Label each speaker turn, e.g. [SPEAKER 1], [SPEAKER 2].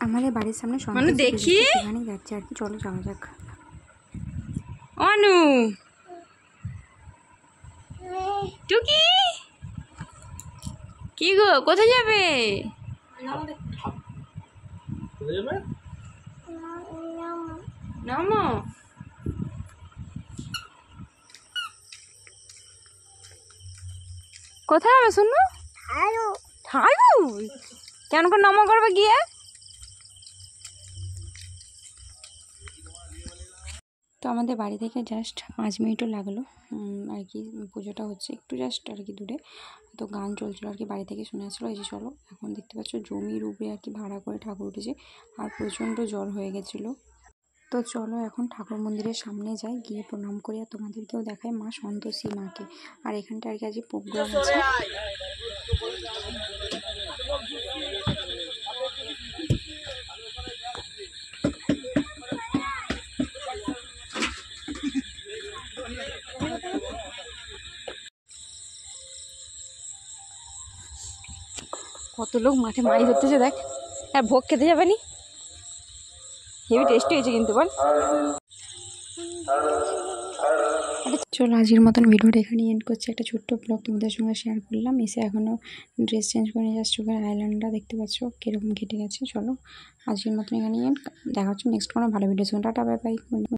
[SPEAKER 1] আমাদের বাড়ির সামনে
[SPEAKER 2] মানে দেখি
[SPEAKER 1] সেখানে যাচ্ছে আর কি, চলো যাওয়া যাক।
[SPEAKER 2] অনু টুকি কি গো, কোথায় যাবে? নামো। কোথায় যাবে শুনো? ঠাড়ু কেন করে নমো করবে গিয়ে?
[SPEAKER 1] তো আমাদের বাড়ি থেকে জাস্ট 5 মিনিটও লাগলো আর কি, পুজোটা হচ্ছে একটু জাস্ট আর কি দূরে। তো গান চলছিল আর কি, বাড়ি থেকে শুনে আসলো। এই যে চলো, এখন দেখতে পাচ্ছ জমির উপরে আর কি ভাড়া করে ঠাকুর উঠেছে, আর প্রচণ্ড জ্বর হয়ে গেছিলো। তো চলো এখন ঠাকুর মন্দিরের সামনে যাই, গিয়ে প্রণাম করি আর তোমাদেরকেও দেখাই মা সন্তোষী মাকে। আর এখানটা আর কি আজকে প্রোগ্রাম আছে।
[SPEAKER 2] কত লোক মাঠে মাছ ধরতেছে দেখ। আর ভোগ খেতে যাবে নি? হেভি টেস্টি হয়েছে কিন্তু বল।
[SPEAKER 1] চলো আজকের মতন ভিডিওটা এখানে এন্ড করছি। একটা ছোট্ট ব্লগ তোমাদের সঙ্গে শেয়ার করলাম। এসে এখনও ড্রেস চেঞ্জ করে জাস্ট চোখের আইল্যান্ডটা দেখতে পাচ্ছ কীরকম ঘেটে গেছে। চলো আজকের মতন এখানে এন্ড, দেখা হচ্ছে নেক্সট কোনো ভালো ভিডিওর সঙ্গে। Tata, bye bye.